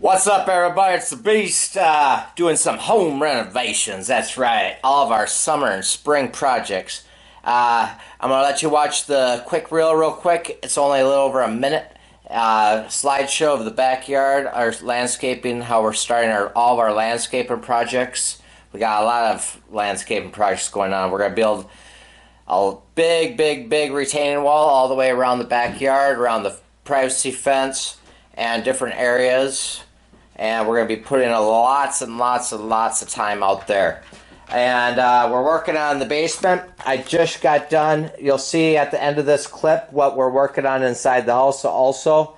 What's up, everybody? It's the Beast, doing some home renovations. That's right, all of our summer and spring projects. I'm going to let you watch the quick reel real quick. It's only a little over a minute. Slideshow of the backyard, our landscaping, how we're starting all of our landscaping projects. We got a lot of landscaping projects going on. We're going to build a big retaining wall all the way around the backyard, around the privacy fence, and different areas. And we're going to be putting lots and lots of time out there. And we're working on the basement. I just got done. You'll see at the end of this clip what we're working on inside the house also.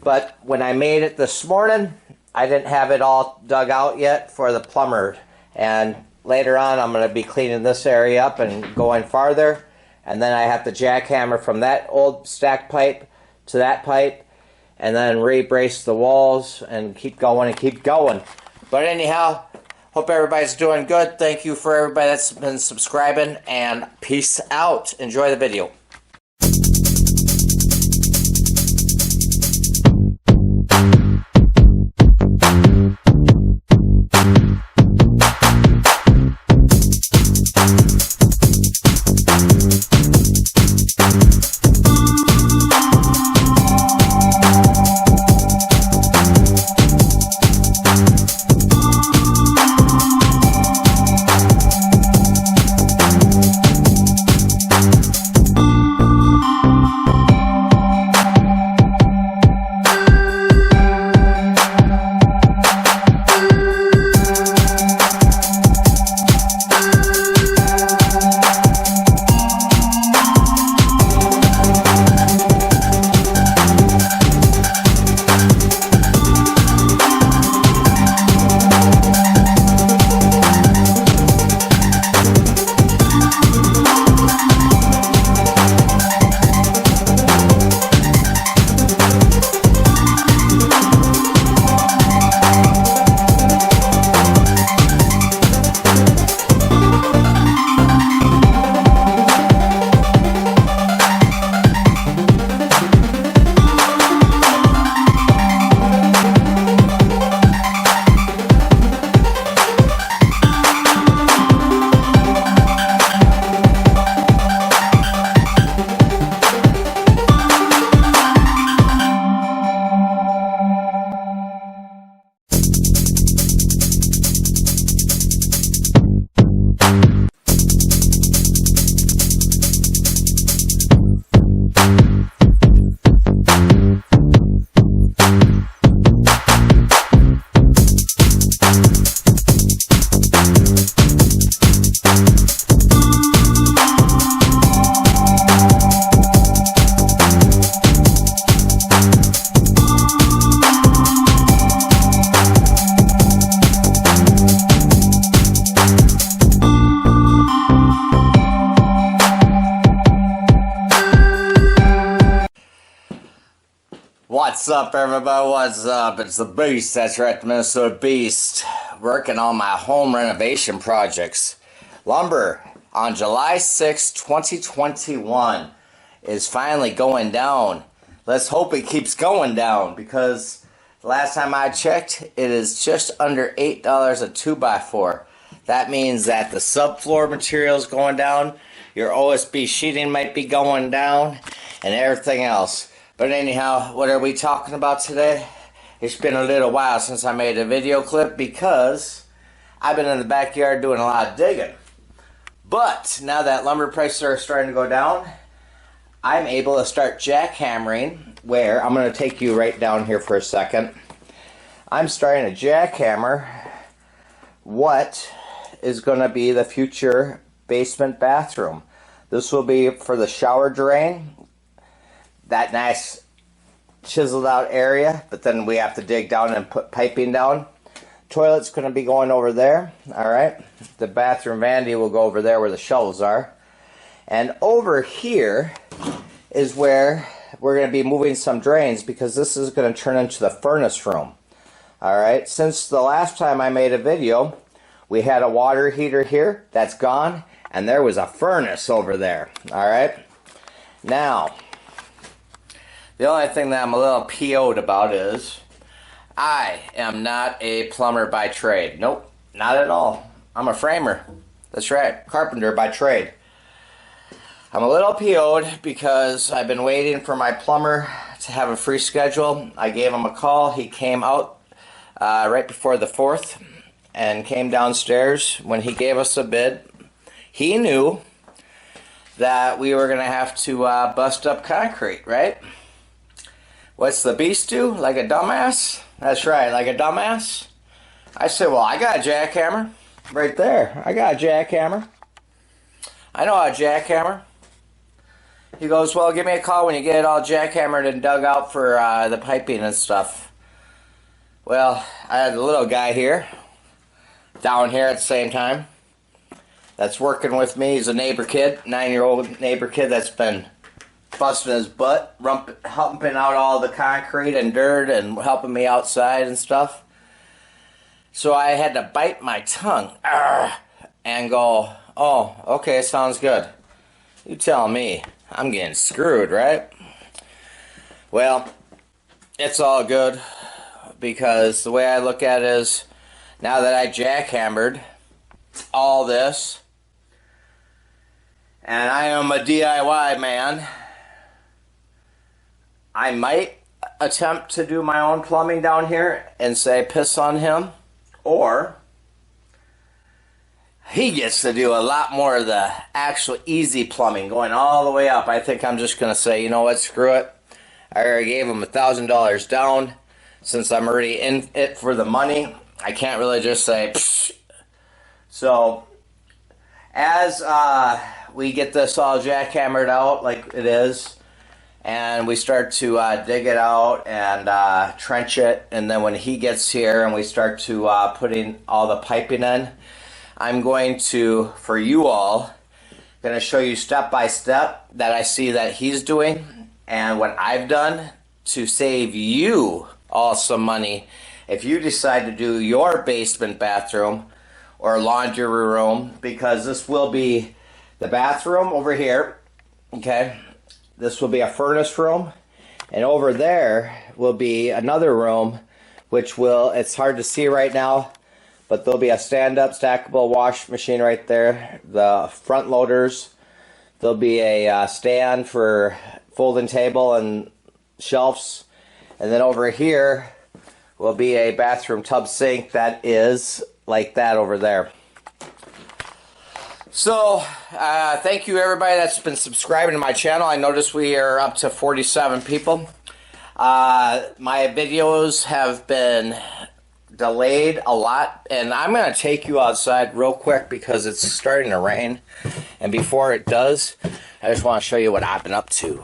But when I made it this morning, I didn't have it all dug out yet for the plumber. And later on, I'm going to be cleaning this area up and going farther. And then I have to jackhammer from that old stack pipe to that pipe, and then re-brace the walls and keep going and keep going. But anyhow, hope everybody's doing good. Thank you for everybody that's been subscribing, and peace out. Enjoy the video. What's up, everybody? What's up? It's the Beast. That's right, the Minnesota Beast. Working on my home renovation projects. Lumber on July 6, 2021 is finally going down. Let's hope it keeps going down, because the last time I checked, it is just under $8 a 2x4. That means that the subfloor material is going down, your OSB sheeting might be going down, and everything else. But anyhow, what are we talking about today? It's been a little while since I made a video clip because I've been in the backyard doing a lot of digging. But now that lumber prices are starting to go down, I'm able to start jackhammering, where I'm going to take you right down here for a second. I'm starting to jackhammer what is going to be the future basement bathroom. This will be for the shower drain. That nice chiseled out area, but then we have to dig down and put piping down. Toilet's going to be going over there. Alright, the bathroom vanity will go over there where the shelves are. And over here is where we're going to be moving some drains, because this is going to turn into the furnace room. Alright, since the last time I made a video, we had a water heater here. That's gone. And there was a furnace over there. Alright, now the only thing that I'm a little PO'd about is I am not a plumber by trade. Nope, not at all. I'm a framer. That's right, carpenter by trade. I'm a little PO'd because I've been waiting for my plumber to have a free schedule. I gave him a call. He came out right before the 4th and came downstairs. When he gave us a bid, he knew that we were going to have to bust up concrete, right? What's the beast do? Like a dumbass? That's right, like a dumbass. I said, well, I got a jackhammer right there. I got a jackhammer. I know how to jackhammer. He goes, well, give me a call when you get it all jackhammered and dug out for the piping and stuff. Well, I had a little guy here, down here at the same time, that's working with me. He's a neighbor kid, 9-year-old neighbor kid that's been busting his butt, humping out all the concrete and dirt and helping me outside and stuff. So I had to bite my tongue and go, oh, okay, sounds good. You tell me. I'm getting screwed, right? Well, it's all good because the way I look at it is now that I jackhammered all this and I am a DIY man, I might attempt to do my own plumbing down here and say piss on him, or he gets to do a lot more of the actual easy plumbing, going all the way up. I think I'm just going to say, you know what, screw it. I already gave him $1,000 down. Since I'm already in it for the money, I can't really just say, psh. So, as we get this all jackhammered out like it is, and we start to dig it out and trench it, and then when he gets here and we start to putting all the piping in, I'm going to, for you all, going to show you step by step that I see that he's doing and what I've done to save you all some money if you decide to do your basement bathroom or laundry room, because this will be the bathroom over here, okay? This will be a furnace room, and over there will be another room, which will, it's hard to see right now, but there'll be a stand-up stackable wash machine right there, the front loaders, there'll be a stand for folding table and shelves, and then over here will be a bathroom tub sink that is like that over there. So, thank you everybody that's been subscribing to my channel. I noticed we are up to 47 people. My videos have been delayed a lot, and I'm going to take you outside real quick because it's starting to rain, and before it does, I just want to show you what I've been up to.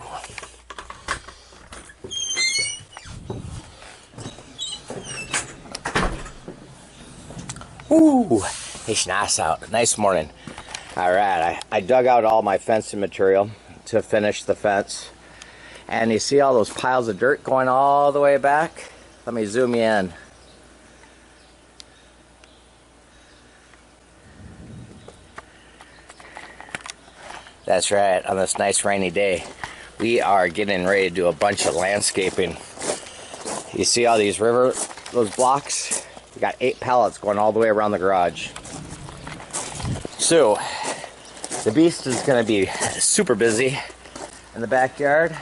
Ooh, it's nice out. Nice morning. Alright, I dug out all my fencing material to finish the fence, and you see all those piles of dirt going all the way back? Let me zoom you in. That's right, on this nice rainy day, we are getting ready to do a bunch of landscaping. You see all these those blocks? We got 8 pallets going all the way around the garage. So, the beast is going to be super busy in the backyard,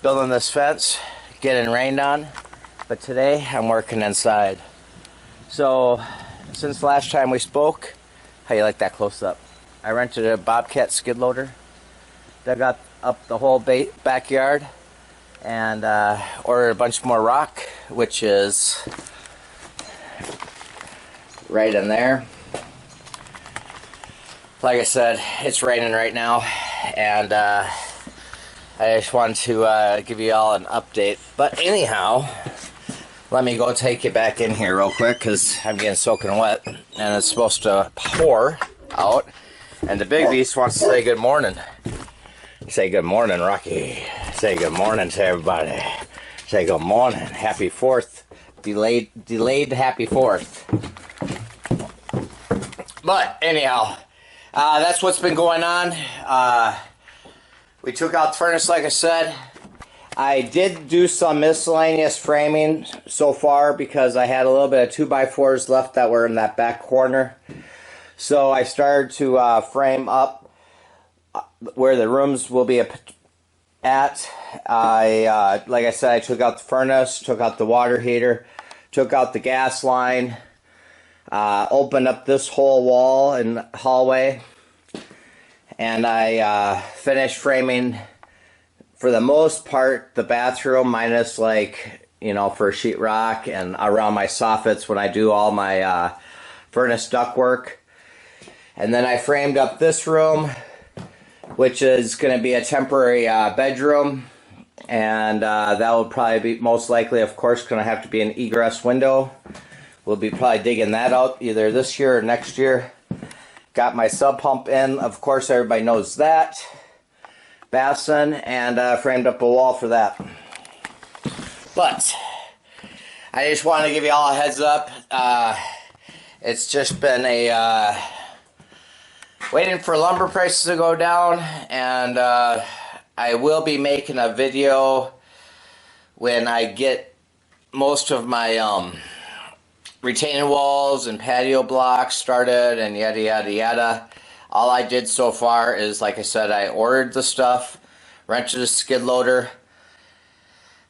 building this fence, getting rained on, but today I'm working inside. So, since last time we spoke, how you like that close up? I rented a Bobcat skid loader, dug up the whole backyard, and ordered a bunch more rock, which is right in there. Like I said, it's raining right now, and I just wanted to give you all an update. But anyhow, let me go take you back in here real quick because I'm getting soaking wet, and it's supposed to pour out. And the big beast wants to say good morning. Say good morning, Rocky. Say good morning to everybody. Say good morning. Happy 4th. Delayed happy 4th. But anyhow, that's what's been going on. We took out the furnace, like I said. I did do some miscellaneous framing so far because I had a little bit of 2x4s left that were in that back corner. So I started to frame up where the rooms will be at. Like I said, I took out the furnace, took out the water heater, took out the gas line, opened up this whole wall and hallway, and I finished framing, for the most part, the bathroom, minus, like, you know, for sheetrock and around my soffits when I do all my furnace ductwork. And then I framed up this room, which is going to be a temporary bedroom, and that will probably be, most likely, of course, going to have to be an egress window. We'll be probably digging that out either this year or next year. Got my sub pump in, of course, everybody knows that. Basin, and framed up a wall for that. But I just want to give you all a heads up. It's just been a waiting for lumber prices to go down, and I will be making a video when I get most of my retaining walls and patio blocks started and yada yada yada. All I did so far is, like I said, I ordered the stuff, rented a skid loader.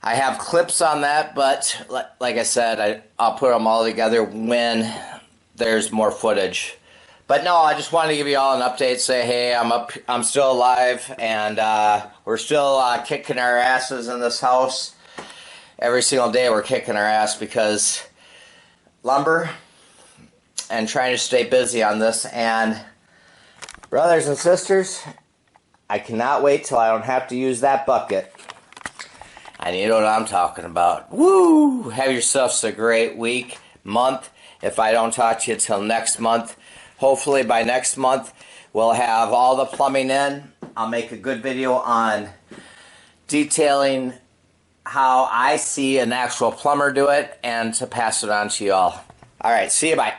I have clips on that, but like I said, I'll put them all together when there's more footage. But no, I just wanted to give you all an update, say, hey, I'm still alive, and we're still kicking our asses in this house. Every single day we're kicking our ass because lumber, and trying to stay busy on this. And brothers and sisters, I cannot wait till I don't have to use that bucket. And you know what I'm talking about. Woo! Have yourselves a great week, month. If I don't talk to you till next month, hopefully by next month we'll have all the plumbing in. I'll make a good video on detailing how I see an actual plumber do it, and to pass it on to you all. Alright, see you, bye.